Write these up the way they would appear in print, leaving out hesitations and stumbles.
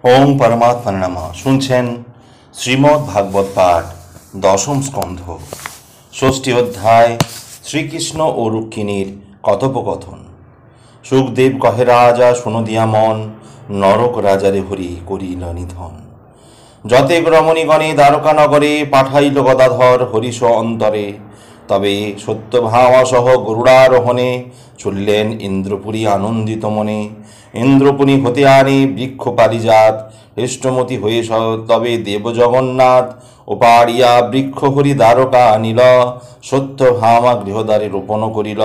ওম পরমাত্মা নমঃ। শুনছেন শ্রীমদ্ ভাগবত পাঠ, দশম স্কন্ধ, ষষ্ঠী অধ্যায়, শ্রীকৃষ্ণ ও রুক্মিণীর কথোপকথন। সুখদেব কহে, রাজা শুনো দিয়া মন, নরক রাজারে হরি করিল নিধন। যতেক রমণীগণে দ্বারকা নগরে, পাঠাইল গদাধর হরিষ অন্তরে। তবে সত্যভামা সহ গরুড়ারোহণে, চলিলেন ইন্দ্রপুরী আনন্দিত মনে। ইন্দ্রপুরী হতে আনে বৃক্ষ পারিজাত, হৃষ্টমতি হয়ে তবে দেব জগন্নাথ। ওপাড়িয়া বৃক্ষ হরি দ্বারকা আনিল, সত্যভামা গৃহদ্বারে রোপণ করিল।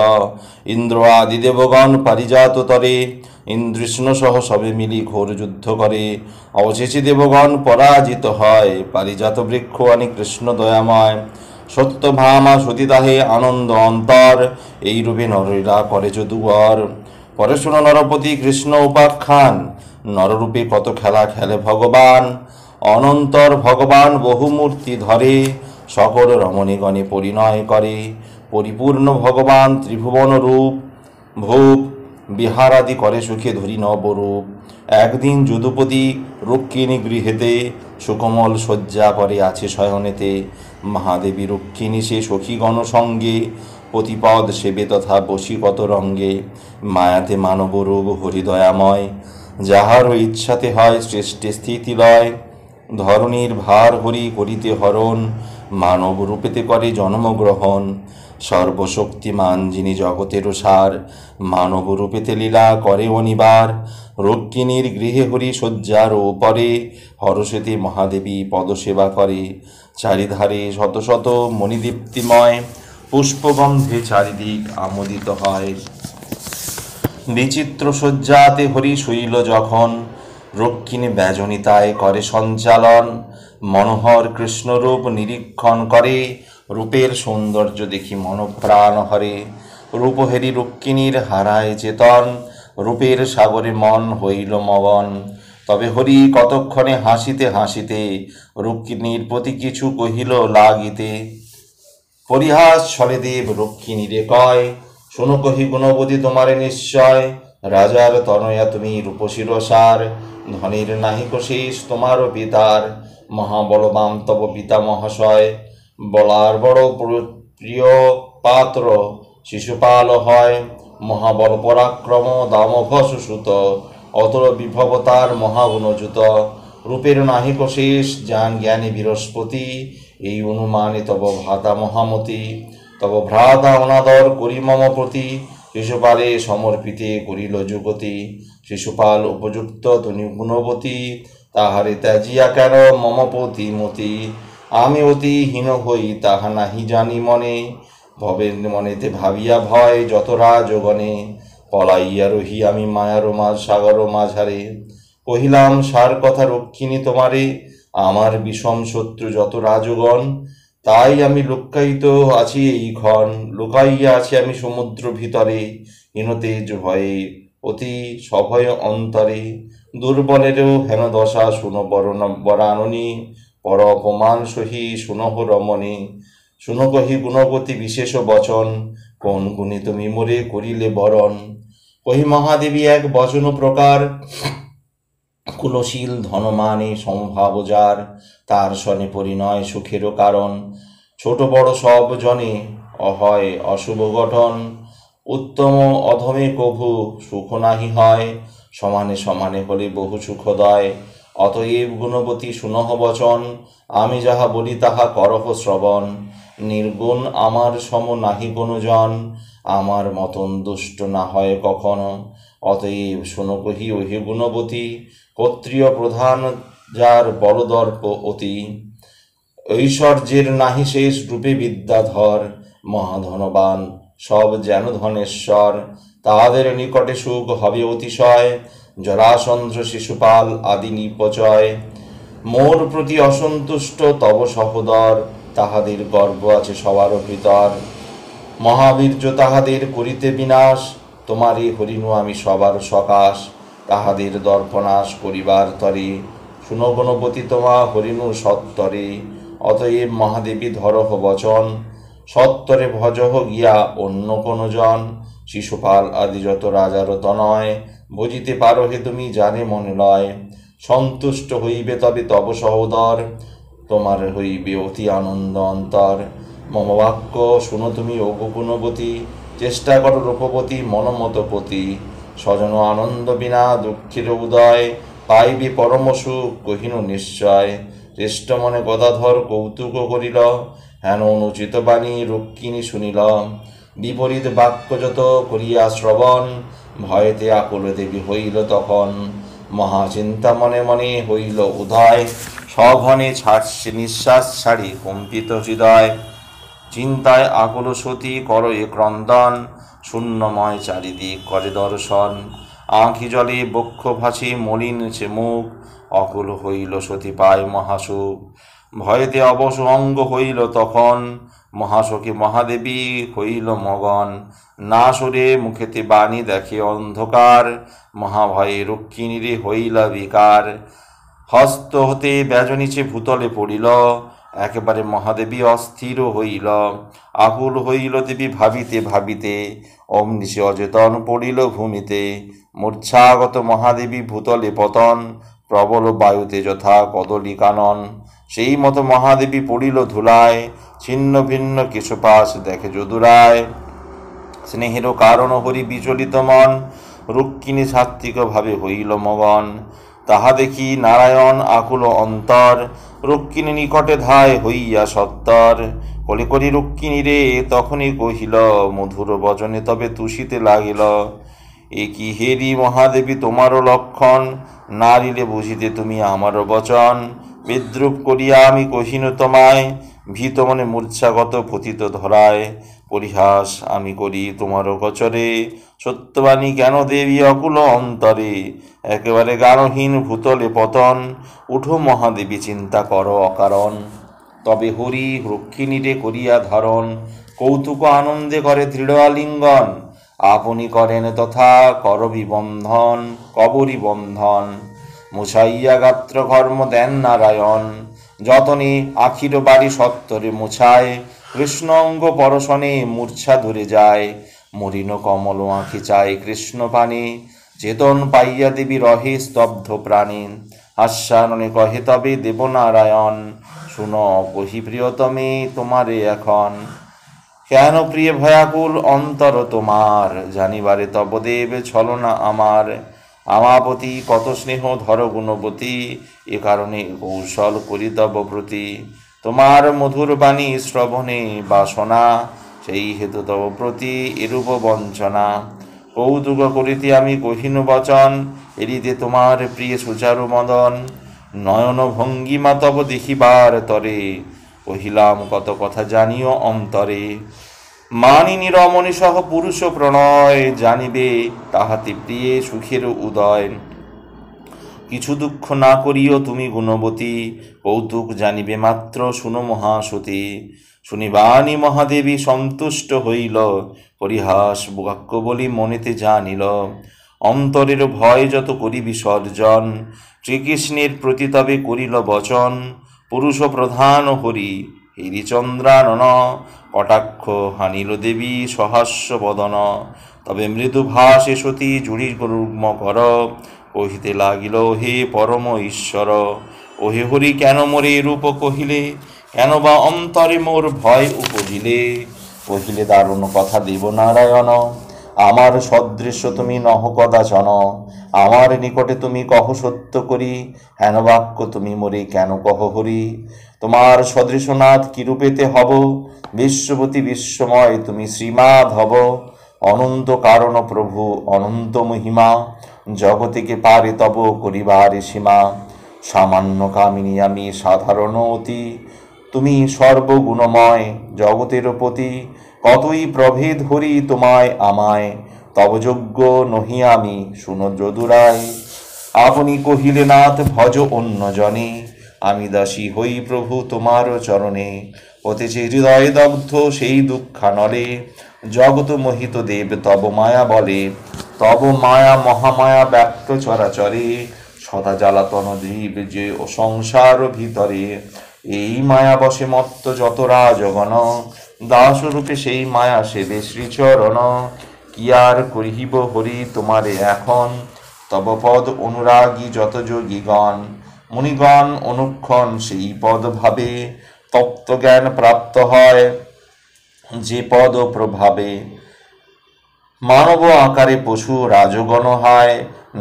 ইন্দ্র আদি দেবগণ পারিজাত তরে, ইন্দ্রষ্ণ সহ সবে মিলি ঘোর যুদ্ধ করে। অবশেষে দেবগণ পরাজিত হয়, পারিজাত বৃক্ষ আনি কৃষ্ণ দয়াময়। সত্যভামা সতীদাহে আনন্দ অন্তর, এই রূপে নরীরা করে যদুবর। পরে শুনো নরপতি কৃষ্ণ উপাখ্যান, নররূপে কত খেলা খেলে ভগবান। অনন্তর ভগবান বহুমূর্তি ধরে, সকল রমণীগণে পরিণয় করে। পরিপূর্ণ ভগবান ত্রিভুবন রূপ, ভূপ বিহারাদি করে সুখে ধরি নবরূপ। একদিন যদুপতি রুক্মিণী গৃহেতে, সুকোমল শয্যা করে আছে শয়নেতে। মহাদেবী রুক্মিণী সে সখীগণ সঙ্গে, পতিপদ সেবে তথা বশীগত রঙ্গে। মায়াতে মানব রূপ হরিদয়াময়, যাহার ইচ্ছাতে হয় শ্রেষ্ঠে স্থিতি লয়। ধরণীর ভার হরি করিতে হরণ, মানব রূপেতে করে জন্মগ্রহণ। সর্বশক্তিমান যিনি জগতেরও সার, মানব রূপেতে লীলা করে অনিবার। রুক্মিণীর গৃহে হরি শয্যার ওপরে, হরষেতে মহাদেবী পদসেবা করে। চারিধারে শত শত মণিদীপ্তিময়, পুষ্পগন্ধে চারিদিক আমোদিত হয়। বিচিত্র শয্যাতে হরি শৈল যখন, রুক্মিণী ব্যজনিতায় করে সঞ্চালন। মনোহর কৃষ্ণরূপ নিরীক্ষণ করে, রূপের সৌন্দর্য দেখি মনপ্রাণ হরে। রূপহেরি রুক্মিণীর হারায় চেতন, রূপের সাগরে মন হইল মগন। তবে হরি কতক্ষণে হাসিতে হাসিতে, রুক্মিণীর প্রতি কিছু কহিল লাগিতে। পরিহাস ছলে দেব রুক্মিণীরে কয়, শোনো কহি গুণবতী তোমারে নিশ্চয়। রাজার তনয়া তুমি রূপশিরসার, ধনের নাহিক শেষ তোমারও পিতার। মহাবলবান তব পিতা মহাশয়, বলার বড় প্রিয় পাত্র শিশুপাল হয়। মহাবল পরাক্রম দামঘ সুসুত, অতল বিভবতার মহাগুণযুত। রূপের নাহিক শেষ জ্ঞান জ্ঞানী বৃহস্পতি, এই অনুমানে তব ভ্রাতা মহামতি। তব ভ্রাতা অনাদর করি মম প্রতি, শিশুপালে সমর্পিতে করিল যুগতি। শিশুপাল উপযুক্ত ধনী গুণবতী, তাহারে ত্যাজিয়া কেন মম পতি মতি। আমি অতি হীন হই তাহা নাহি জানি মনে, ভবের মনেতে ভাবিয়া ভয় যত রাজগণে। পলাইয়া রহি আমি মায়ার সাগর মাঝারে, কহিলাম সার কথা রুক্মিণী তোমারে। আমার বিষম শত্রু যত রাজগণ, তাই আমি লুকায়িত আছি এইক্ষণ। লুকাইয়া আছি আমি সমুদ্র ভিতরে, হীনতেজ ভয়ে অতি সভয় অন্তরে। দুর্বলেরও হেন দশা শুনো বরাননি, পর অপমান সহি শুনহ রমণী। শুনো কহি গুণবতী বিশেষ বচন, কোন গুণে তুমি মোরে করিলে বরণ। কহি মহাদেবী এক বচন প্রকার, কুলশীল ধনমানে সমভাব যার, তার সনে পরিণয় সুখেরও কারণ। ছোট বড় সব জনে অহয় অশুভ গঠন, উত্তম অধমে কভু সুখ নাহি হয়। সমানে সমানে হলে বহু সুখদয়, অতএব গুণবতী শুনহ বচন। আমি যাহা বলি তাহা করহ শ্রবণ, নির্গুণ আমার সম নাহি কোনো জন। আমার মতন দুষ্ট না হয় কখনো, অতএব শুনো কহি ওহে গুণবতী। ক্ষত্রিয় প্রধান যার বড়দর্প অতি, ঐশ্বর্যের নাহি শেষ রূপে বিদ্যাধর। মহাধনবান সব যেন ধনেশ্বর, তাহাদের নিকটে সুখ হবে অতিশয়। জরাসন্ধ শিশুপাল আদি নিপচয়, মোর প্রতি অসন্তুষ্ট তব সহোদর। তাহাদের গর্ব আছে সবার ভিতর, মহাবীর্য তাহাদের করিতে বিনাশ। তোমারই হরিণু আমি সবার সকাশ, তাহাদের দর্পনাশ করিবার তরে। শুনো গুণবতী তোমা হরিণু সত্তরে, অতএব মহাদেবী ধরহ বচন। সত্তরে ভজহ গিয়া অন্য কোন জন, শিশুপাল আদি যত রাজার তনয়। বুঝিতে পারো হে তুমি জানে মনে লয়, সন্তুষ্ট হইবে তবে তব সহোদর, তোমার হইবে অতি আনন্দ অন্তর। মম বাক্য শুনো তুমি ওগো গুণবতী, চেষ্টা করো রূপবতী মনমতপতি। স্বজন আনন্দ বিনা দুঃখের উদয়, পাইবে পরম সুখ কহিনু নিশ্চয়। শ্রেষ্ঠ মনে গদাধর কৌতুক করিল, হেন অনুচিত বাণী রক্ষিণী শুনিল। বিপরীত বাক্য যত করিয়া শ্রবণ, ভয়েতে আকুল দেবী হইল তখন। মহাচিন্তা মনে মনে হইল উদয়, সঘনে ছাড়ছে নিঃশ্বাস ছাড়ি কম্পিত হৃদয়। চিন্তায় আকুল সতী কর এ ক্রন্দন, শূন্যময় চারিদিক করে দর্শন। আঁখি জলে বক্ষ ভাসি মলিন সে মুখ, অকুল হইল সতী পায় মহাসুখ। ভয়েতে অবশ অঙ্গ হইল তখন, মহাশোকে মহাদেবী হইল মগন। না সরে মুখেতে বাণী দেখে অন্ধকার, মহাভয়ে রক্ষিণীরে হইলা বিকার। হস্ত হতে ব্যজনীচে ভূতলে পড়িল, একেবারে মহাদেবী অস্থির হইল। আকুল হইল দেবী ভাবিতে ভাবিতে, অমনি সে অচেতন পড়িল ভূমিতে। মূর্ছাগত মহাদেবী ভূতলে পতন, প্রবল বায়ুতে যথা কদলী কানন। সেই মতো মহাদেবী পড়িল ধুলায়, ছিন্ন ভিন্ন কেশপাশ দেখে যদুরায়। স্নেহের কারণ হরি বিচলিত মন, রুক্মিণী সাত্ত্বিক ভাবে হইল মগন। তাহা দেখি নারায়ণ আকুল অন্তর, রুক্মিণী নিকটে ধায় হইয়া সত্তর। কলি করি রুক্মিণী রে তখনই কহিল, মধুর বচনে তবে তুষিতে লাগিল। এ কি হেরি মহাদেবী তোমারও লক্ষণ, নারিলে বুঝিতে তুমি আমারও বচন। বিদ্রুপ করিয়া আমি কহিনু তোমায়, ভীত মনে মূর্ছাগত পতিত ধরায়। পরিহাস আমি করি তোমারও গোচরে, সত্যবাণী কেন দেবী অকুল অন্তরে। একেবারে গানহীন ভূতলে পতন, উঠো মহাদেবী চিন্তা করো অকারণ। তবে হরি রক্ষিণীরে করিয়া ধারণ, কৌতুক আনন্দে করে দৃঢ় আলিঙ্গন। আপনি করেন তথা করবি বন্ধন, কবরী বন্ধন। মুছাইয়া গাত্র কর্ম দেন নারায়ণ, যতনে আখির বাড়ি সত্তরে মুছায়। কৃষ্ণ অঙ্গ পরশনে মূর্ছা ধরে যায়, মরিন কমল আঁখি চায় কৃষ্ণ পানে। চেতন পাইয়া দেবী রহে স্তব্ধ প্রাণী, হাস্যাননে কহে তবে দেবনারায়ণ। শুনো কহি প্রিয়তমে তোমারে এখন, কেন প্রিয় ভয়াকুল অন্তর তোমার। জানিবারে তব দেব ছলনা আমার, আমাপতি কত স্নেহ ধর গুণবতী। এ কারণে কৌশল করি তব প্রতি, তোমার মধুর বাণী শ্রবণে বাসনা। সেই হেতু তব প্রতি এরূপ বঞ্চনা। কৌতুক করিতে আমি কহিনু বচন, এরিতে তোমার প্রিয় সুচারু মদন। নয়ন ভঙ্গিমা তব দেখিবার তরে, কহিলাম কত কথা জানিও অন্তরে। মানিনী রমণী সহ পুরুষ প্রণয়, জানিবে তাহাতে প্রিয়ে সুখের উদয়। কিছু দুঃখ না করিও তুমি গুণবতী, কৌতুক জানিবে মাত্র শুনো মহাসতী। শুনিবানি মহাদেবী সন্তুষ্ট হইল, পরিহাস বাক্য বলি মনেতে জানিল। অন্তরের ভয় যত করি বিসর্জন, শ্রীকৃষ্ণের প্রতি তবে করিল বচন। পুরুষ প্রধান হরি হরিচন্দ্রানন, কটাক্ষ হানিল দেবী সহাস্য বদন। তবে মৃদু ভাসে সতী জুড়ি রুগ্ম কর, কহিতে লাগিল হে পরম ঈশ্বর। ওহে হরি কেন মোরে রূপ কহিলে, কেন বা অন্তরে মোর ভয় উপজিলে। কহিলে দারুণ কথা দেব নারায়ণ, আমার সদৃশ্য তুমি নহ কদাচন। আমার নিকটে তুমি কহ সত্য করি, হেন বাক্য তুমি মোরে কেন কহ হরি। তোমার সদৃশনাথ কিরূপেতে হব, বিশ্বপতি বিশ্বময় তুমি শ্রীমাধব। অনন্ত কারণ প্রভু অনন্ত মহিমা, জগতিকে পারে তব করিবারে সীমা। সামান্য কামিনী আমি সাধারণ অতি, তুমি সর্বগুণময় জগতের পতি। কতই প্রভেদ হরি তোমায় আমায়, তব যোগ্য নহি আমি শুনো যদুরায়। আপনি কহিলে নাথ ভজ অন্য জনে, আমি দাসী হই প্রভু তোমার চরণে। অতিছে হৃদয় দগ্ধ সেই দুঃখানলে, জগত মোহিত দেব তব মায়া বলে। তব মায়া মহামায়া ব্যক্ত চরাচরে, সদা জ্বালাতন জীব যে ও সংসার ভিতরে। এই মায়া বসে মত্ত যত রাজগণ, দাসরূপে সেই মায়া সেবে শ্রীচরণ। কি আর করিব হরি তোমারে এখন, তব পদ অনুরাগী যত যোগীগণ, মুনিগণ অনুক্ষণ সেই পদ ভাবে, তত্ত্ব জ্ঞান প্রাপ্ত হয় যে পদ প্রভাবে। মানব আকারে পশু রাজগণ হয়,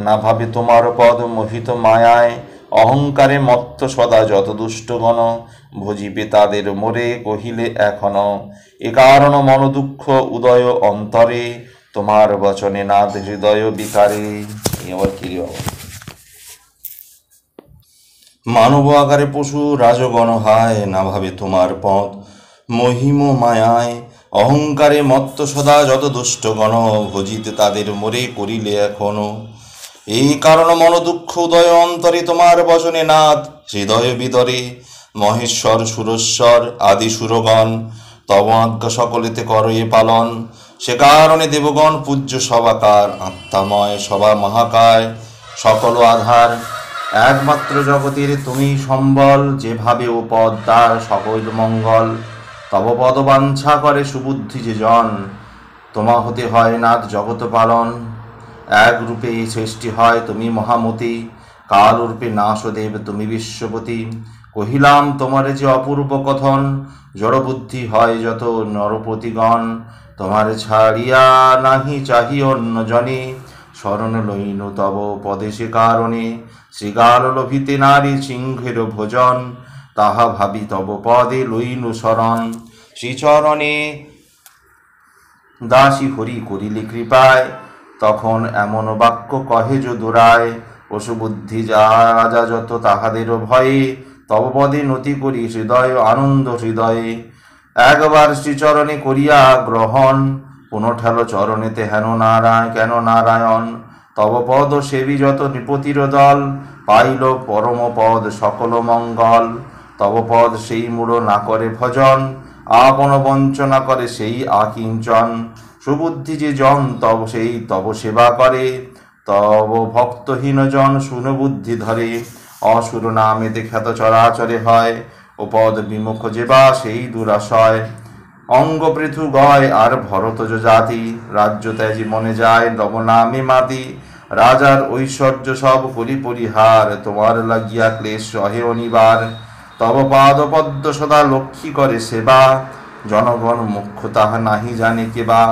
না ভাবে তোমার পদ মোহিত মায়ায়। অহংকারে মত্ত সদা যত দুষ্টগণ, ভজিবে তাদের মোরে কহিলে এখনো। এ কারণ মন দুঃখ উদয় অন্তরে, তোমার বচনে নাদ হৃদয় বিকারে। আবার কি বাবা? মানব আকারে পশু রাজগণ হয়, না ভাবে তোমার পদ মহিম মায়ায়। অহংকারে মত্ত সদা যত দুষ্টগণ, ভজিতে তাদের মোরে করিলে এখনো। এই কারণ মন দুঃখ উদয় অন্তরে, তোমার বচনে নাথ হৃদয় বিদরে। মহেশ্বর সুরেশ্বর আদি সুরগণ, তব আজ্ঞা সকলেতে করো এ পালন। সে কারণে দেবগণ পূজ্য সবাকার, আত্মাময় সবা মহাকায় সকল আধার। একমাত্র জগতের তুমি সম্বল, যেভাবে ও পদ দ্বার সকল মঙ্গল। তব পদ বাঞ্ছা করে সুবুদ্ধি যে জন, তোমা হতে হয় নাথ জগত পালন। এক রূপে এই সৃষ্টি হয় তুমি মহামতি, কাল রূপে নাশদেব তুমি বিশ্বপতি। কহিলাম তোমারে যে অপূর্ব কথন, জড়বুদ্ধি হয় যত নরপতিগণ। তোমার ছাড়িয়া নাহি চাহি অন্য জনে, শরণ লইনু তব পদে সে কারণে। শৃগাল লোভিতে নারী সিংহের ভোজন, তাহা ভাবি তব পদে লইনু শরণ। শ্রীচরণে দাসী হরি করিলে কৃপায়, তখন এমন বাক্য কহে যদুরায়। পশুবুদ্ধি যা রাজা যত তাহাদেরও ভয়ে, তব পদে নতি করি হৃদয় আনন্দ হৃদয়ে। একবার শ্রীচরণে করিয়া গ্রহণ, পুনঃ চরণেতে হেন নারায়ণ কেন নারায়ণ। তব পদ সেবী যত নৃপতির দল, পাইল পরম পদ সকল মঙ্গল। তব পদ সেই মূঢ় না করে ভজন, আপন বঞ্চনা করে সেই আকিঞ্চন। সুবুদ্ধি যে জন তব সেই তব সেবা করে, তব ভক্তহীন জন শুনবুদ্ধি ধরে। অসুর নামেতে খ্যাত চরাচরে হয়, ও পদ বিমুখ যেবা সেই দুরাশয়। অঙ্গ পৃথু গয় আর ভরতজ জাতি, রাজ্য ত্যাজি মনে যায় নব নামে মাতি। রাজার ঐশ্বর্য সব করি পরিহার, তোমার লাগিয়া ক্লেশ সহে অনিবার। তব পাদ পদ্ম সদা লক্ষ্মী করে সেবা, জনগণ মুখ্য তাহা নাহি জানে কেবা।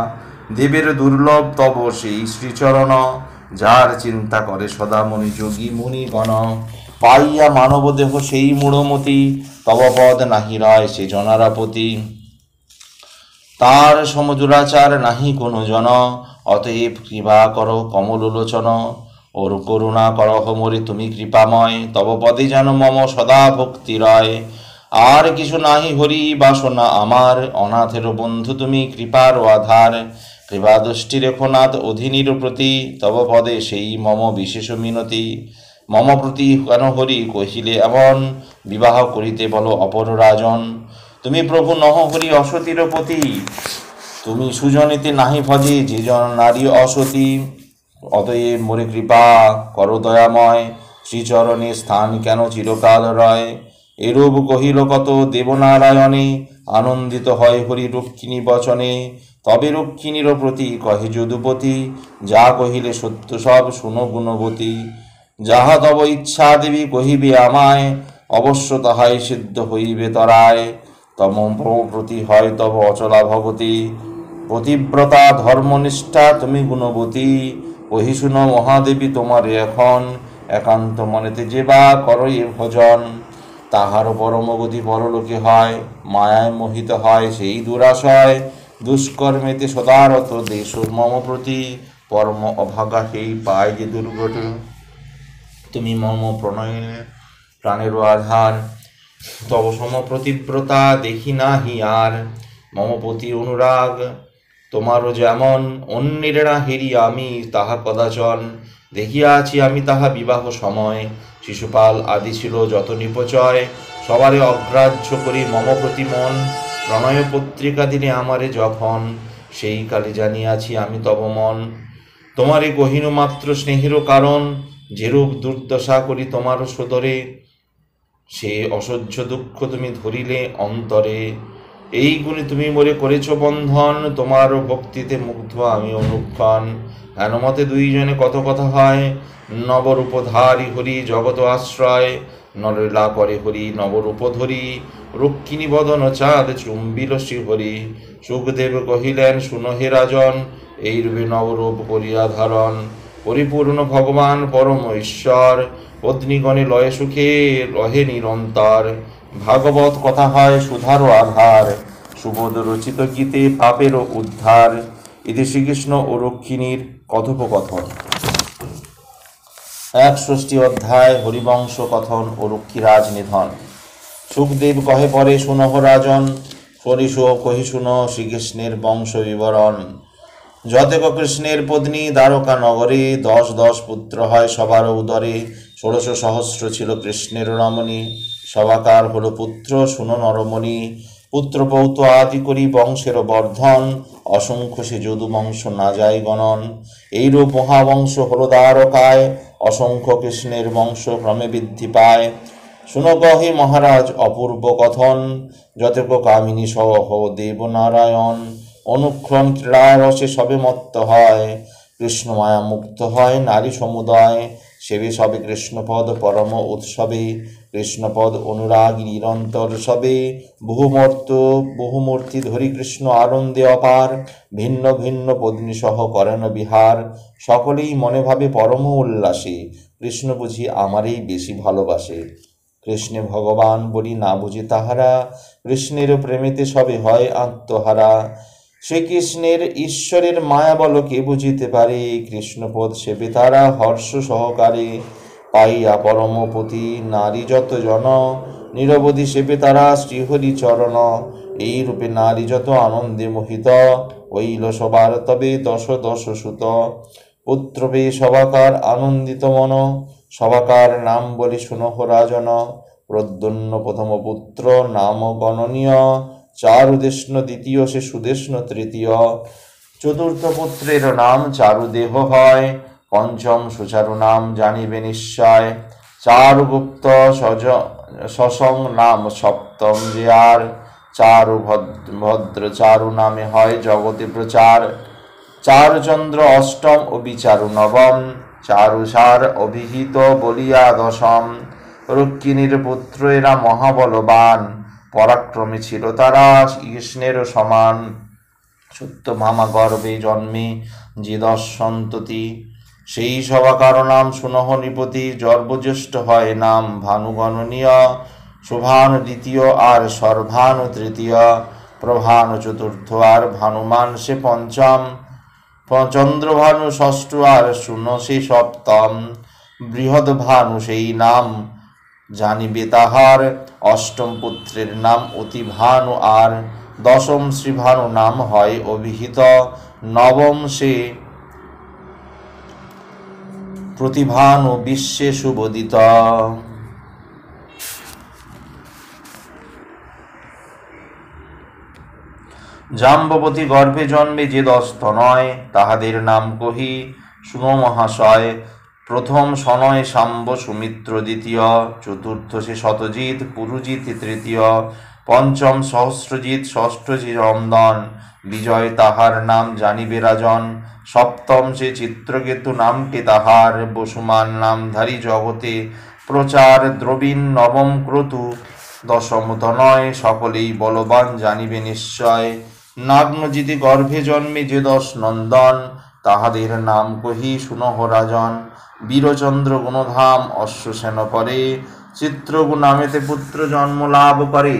দেবের দুর্লভ তব সেই শ্রীচরণ, যার চিন্তা করে সদা মনি যোগী মুনিগণ। পাইয়া মানব দেহ সেই মূঢ়মতি, তব পদ নাহি রয় সে জনারাপতি। তার সমদুরাচার নাহি কোনো জন, অতএব কৃপা করো কমলোচন। ওর করুণা করহ মোরে তুমি কৃপাময়, তব পদে যেন মম সদা ভক্তি রয়। আর কিছু নাহি হরি বাসনা আমার, অনাথের বন্ধু তুমি কৃপার আধার। কৃপা দৃষ্টি রেখো নাথ অধীনির প্রতি, তব পদে সেই মম বিশেষ মিনতি। মম প্রতি কেন হরি কহিলে এমন, বিবাহ করিতে বলো অপর রাজন। তুমি প্রভু নহ হরি অসতীর পতি, তুমি সুজনীতে নাহি ভজে যে জন নারী অসতী। অতএব মোরে কৃপা করো দয়াময়, শ্রীচরণে স্থান কেন চিরকাল রয়। এরূপ কহিল কত দেবনারায়ণে, আনন্দিত হয় হরি রক্ষিণী বচনে। তবে রক্ষিণীর প্রতি কহে যদুপতি, যা কহিলে সত্য সব শুনো গুণবতী। যাহা তব ইচ্ছা দেবী কহিবে আমায়, অবশ্য তাহাই সিদ্ধ হইবে তরায়। তম প্রতি হয় তব অচলা ভগতি, পতিব্রতা ধর্মনিষ্ঠা তুমি গুণবতী। কহি শুনো মহাদেবী তোমারে এখন, একান্ত মনেতে যেবা করো এ ভজন। তাহার পরমগতি পরলোকে হয়, মায়ায় মোহিত হয় সেই দুরাশয়। দুষ্কর্মেতে সদারত দেশ মম প্রতি, পরম অভাগা সেই পায় যে দুর্ঘট। তুমি মম প্রণয়নে প্রাণের আধার, তব সম প্রতিব্রতা দেখি নাহি আর। মম প্রতি অনুরাগ তোমারও যেমন, অন্যের না হেরি আমি তাহা কদাচন। দেখিয়াছি আমি তাহা বিবাহ সময়, শিশুপাল আদি ছিল যত নিপচয়। সবারে অগ্রাহ্য করি মম প্রতি মন, প্রণয় পত্রিকা দিনে আমারে যখন। সেই কালে জানিয়াছি আমি তব মন, তোমারে গহীন মাত্র স্নেহেরও কারণ। যেরূপ দুর্দশা করি তোমার সদরে, সে অসহ্য দুঃখ তুমি ধরিলে অন্তরে। এই গুণে তুমি মোরে করেছ বন্ধন, তোমার ভক্তিতে মুগ্ধ আমি অনুক্ষণ। হেনমতে দুইজনে কত কথা হয়, নবরূপধারী হরি জগত আশ্রয়। নরলীলা করে হরি নবরূপ ধরি, রুক্মিণী বদন চাঁদ চুম্বিল শ্রীহরি। সুখদেব কহিলেন শুনো হে রাজন, এই রূপে নবরূপ করিয়া ধারণ। পরিপূর্ণ ভগবান পরম ঈশ্বর, পত্নীগণে লয়ে সুখে রহে নিরন্তর। ভাগবত কথা হয় সুধারো আধার, সুবোধ রচিত গীতে পাপেরও উদ্ধার। এতে শ্রীকৃষ্ণ ও রুক্মিণীর কথোপকথন। 61 অধ্যায় হরিবংশ কথন ও রুক্ষীরাজ নিধন। সুখদেব কহে পরে শুনহ রাজন, সরিষো কহি শুনো শ্রীকৃষ্ণের বংশ বিবরণ। যতেক কৃষ্ণের পত্নী দ্বারকা নগরে, 10 পুত্র হয় সবার উদরে। 16 সহস্র ছিল কৃষ্ণের রমণী, সবাকার হল পুত্র শুনো নরমণি। পুত্র পৌত আদি করি বংশের বর্ধন, অসংখ্য সে যদু বংশ না যায় গণন। এইরূপ মহাবংশ হল দ্বারকায়, অসংখ্য কৃষ্ণের বংশ ক্রমে বৃদ্ধি পায়। শুনো গহে মহারাজ অপূর্ব কথন, যতেক কামিনী সহ দেবনারায়ণ। অনুক্ষণ ক্রীড়ারসে সবে মত্ত হয়, কৃষ্ণমায়া মুক্ত হয় নারী সমুদয়। সেবে সবে কৃষ্ণপদ পরম উৎসবে, কৃষ্ণপদ অনুরাগী নিরন্তর সবে। বহুমূর্তি ধরি কৃষ্ণ আনন্দে অপার, ভিন্ন ভিন্ন পত্নী সহ করেন বিহার। সকলেই মনে ভাবে পরম উল্লাসে, কৃষ্ণ বুঝি আমারই বেশি ভালোবাসে। কৃষ্ণে ভগবান বলি না বুঝে তাহারা, কৃষ্ণের প্রেমেতে সবে হয় আত্মহারা। শ্রীকৃষ্ণের ঈশ্বরের মায়া বল কে বুঝিতে পারে, কৃষ্ণপদ সেবে তারা হর্ষ সহকারে। পাইয়া পরমপতি নারী যত জন, নিরবধি সেবে তারা শ্রীহরি চরণ। এই রূপে নারী যত আনন্দে মোহিত, হইল সবার তবে দশ সুত। পুত্র পেয়ে সবাকার আনন্দিত মন, সবাকার নাম বলি শুনহ রাজন। প্রদ্যুম্ন প্রথম পুত্র নাম গণনীয়, চারুদেষ্ণ দ্বিতীয় সে সুদেষ্ণ তৃতীয়। চতুর্থ পুত্রের নাম চারুদেহ হয়, পঞ্চম সুচারু নাম জানিবে নিশ্চয়। চারুগুপ্ত সসং নাম সপ্তম যে আর, চারু ভদ্র চারু নামে হয় জগতে প্রচার। চারুচন্দ্র অষ্টম ও বিচারু নবম, চারুসার অভিহিত বলিয়া দশম। রুক্মিণীর পুত্র এরা মহাবলবান, পরাক্রমী ছিল তারা কৃষ্ণেরও সমান। সত্যভামা গর্ভে জন্মে যে 10 সন্ততি, সেই সবাকার নাম শুনহ নৃপতি। সর্বজ্যেষ্ঠ হয় নাম ভানুগণনীয়, শুভানু দ্বিতীয় আর সর্বানু তৃতীয়। প্রভানু চতুর্থ আর ভানুমান সে পঞ্চম, চন্দ্রভানু ষষ্ঠ আর শুন সে সপ্তম। বৃহৎ ভানু সেই নাম জানিবে তাহার, অষ্টম পুত্রের নাম অতি ভানু আর। দশম শ্রীভানু নাম হয় অভিহিত, নবম সে প্রতিভানু বিশ্বে সুবোদিত। জাম্ববতী গর্ভে জন্মে যে 10 তনয়, তাহাদের নাম কহি শুনো মহাশয়। প্রথম সনয় শাম্ব সুমিত্র দ্বিতীয়, চতুর্থ সে শতজিৎ পুরুজিৎ তৃতীয়। পঞ্চম সহস্রজিৎ ষষ্ঠ যে রমদন, বিজয় তাহার নাম জানিবে রাজন। সপ্তম সে চিত্রকেতু নামটি তাহার, বসুমান নামধারী জগতে প্রচার। দ্রবীণ নবম ক্রতু, দশম তনয় সকলেই বলবান জানিবে নিশ্চয়। নাগ্নজিতি গর্ভে জন্মে যে 10 নন্দন, তাহাদের নাম কহি শুনহ রাজন। বীরচন্দ্র গুণধাম অশ্বসেন করে, চিত্রগুণ নামেতে পুত্র জন্ম লাভ করে।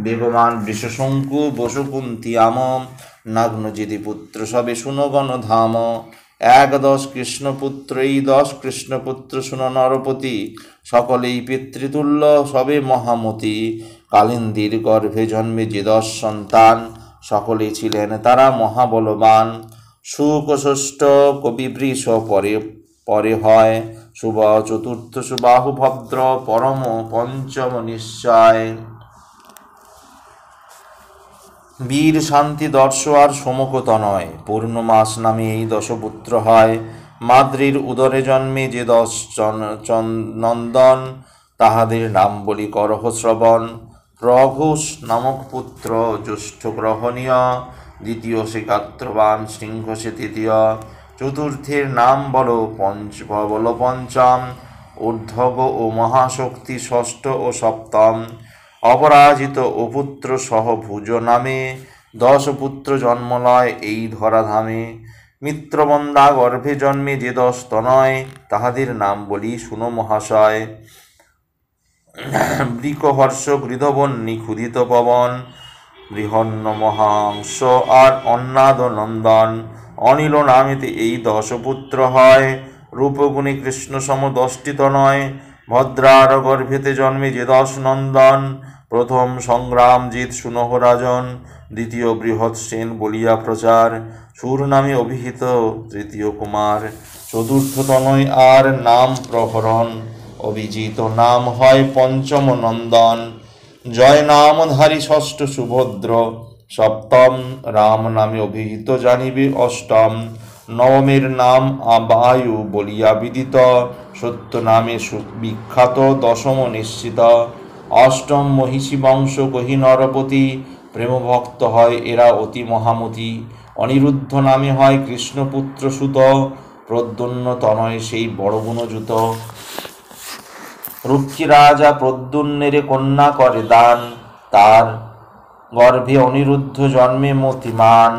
বেগবান বৃষশঙ্কু বসুকুন্তি আম, নাগ্নজিতি পুত্র সবে শুনো গণধাম। 11 কৃষ্ণপুত্র, এই 10 কৃষ্ণপুত্র শুনো নরপতি। সকলেই পিতৃতুল্য সবে মহামতি। কালিন্দীর গর্ভে জন্মে যে 10 সন্তান, সকলেই ছিলেন তারা মহাবলবান। শুক ষষ্ঠ কবিবৃষ পরে হয়, শুভ চতুর্থ সুবাহু ভদ্র পরম পঞ্চম নিশ্চয়। বীর শান্তি দর্শ আর সমকতনয়, পূর্ণমাস নামে এই 10 পুত্র হয়। মাদ্রির উদরে জন্মে যে 10 নন্দন, তাহাদের নাম বলি করহ শ্রবণ। প্রঘোষ নামক পুত্র জ্যেষ্ঠ গ্রহণীয়, দ্বিতীয় সে গাত্রবান, সিংহ সে তৃতীয়, চতুর্থের নাম বলো পঞ্চম, ঊর্ধ্বগ ও মহাশক্তি ষষ্ঠ ও সপ্তম, অপরাজিত ও পুত্র সহ ভুজ নামে 10 পুত্র জন্মলয় এই ধরাধামে। মিত্রবন্দা গর্ভে জন্মে যে 10 তনয়, তাহাদের নাম বলি শুনো মহাশয়। বৃকহর্ষ গৃধবন্নি ক্ষুধিত পবন, বৃহন্ন মহাংস আর অন্নাদ নন্দন, অনিল নামেতে এই 10 পুত্র হয়। রূপগুণে কৃষ্ণ সম 10টি তনয়, ভদ্রার গর্ভেতে জন্মে যে 10 নন্দন। প্রথম সংগ্রামজিৎ সুনহ রাজন, দ্বিতীয় বৃহৎ সেন বলিয়া প্রচার, সুর নামে অভিহিত তৃতীয় কুমার। চতুর্থ তনয় আর নাম প্রহরণ, অভিজিত নাম হয় পঞ্চম নন্দন। জয় নামধারী ষষ্ঠ সুভদ্র, সপ্তম রাম নামে অভিহিত জানিবে অষ্টম। নবমের নাম বায়ু বলিয়া বিদিত, সত্য নামে বিখ্যাত দশম নিশ্চিত। অষ্টম মহিষী বংশ কহি নরপতি, প্রেমভক্ত হয় এরা অতি মহামতি। অনিরুদ্ধ নামে হয় কৃষ্ণপুত্র সুত, প্রদ্যুন্ন তনয় সেই বড় গুণযুত। রুক্ষী রাজা প্রদ্যুন্নের কন্যা করে দান, তার গর্ভে অনিরুদ্ধ জন্মে মতিমান।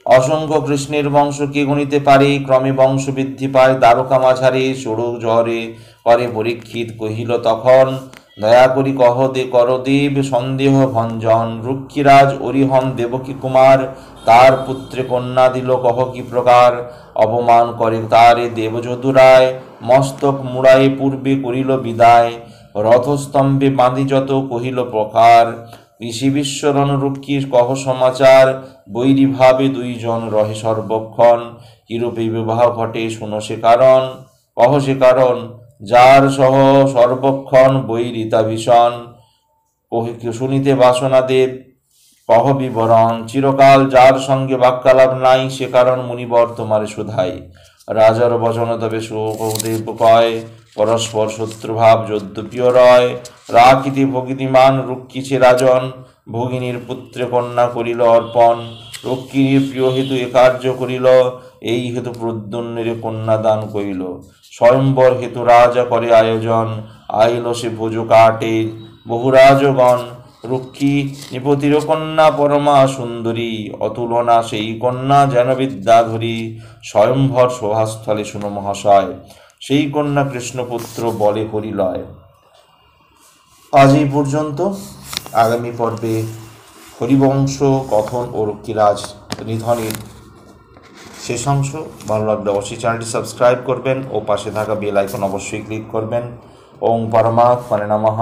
অসংখ্য কৃষ্ণের বংশ কে গণিতে পারে, ক্রমে বংশ বৃদ্ধি পায় দ্বারকা মাঝারে। চড়ু জ্বরে করে পরীক্ষিত কহিল তখন, দয়া করি করদেব সন্দেহ ভঞ্জন। রুক্ষীরাজ অরিহন দেবকী কুমার, তার পুত্রে কন্যা দিল কহ কি প্রকার। অপমান করে তারে দেবযদুরায়, মস্তক মুড়ায়ে পূর্বে করিল বিদায়। রথস্তম্ভে বাঁধি যত কহিল প্রকার, ঋষি বিশ্বরণ রুক্ষীর কহ সমাচার। বৈরী ভাবে 2 জন রহে সর্বক্ষণ, কিরূপে বিবাহ ঘটে শুনো সে কারণ। কহ সে কারণ, যার সহ সর্বক্ষণ বৈরিতা ভীষণ। শুনিতে বাসনা দেব কহ বিবরণ, চিরকাল যার সঙ্গে বাক্যালাপ নাই, সে কারণ মুনিবর তোমারে শুধাই। রাজার বচন তবে সুখদেব কয়, পরস্পর শত্রুভাব যদ্যপিও রয়। রাখিতে ভগিনীমান রুক্ষিছে রাজন, ভগিনীর পুত্রে কন্যা করিল অর্পণ। রক্ষিণীর প্রিয় হেতু এ কার্য করিল, এই হেতু প্রদ্যুন্নের কন্যা দান করিল। স্বয়ম্বর হেতু রাজা করে আয়োজন, আইল সে ভোজ কাটে বহুরাজগণ। রুক্ষী নিপতির কন্যা পরমা সুন্দরী, অতুলনা সেই কন্যা যেন বিদ্যাধরী। স্বয়ম্ভর সভাস্থলে শুনো মহাশয়, সেই কন্যা কৃষ্ণপুত্র বলে হরিলয়। আজ এই পর্যন্ত। আগামী পর্বে হরিবংশ কথন ও রক্ষীরাজ নিধনের শেষাংশ। ভালো লাগলে অবশ্যই চ্যানেলটি সাবস্ক্রাইব করবেন ও পাশে থাকা বেল আইকন অবশ্যই ক্লিক করবেন। ওম পরমাত্মনে নমঃ।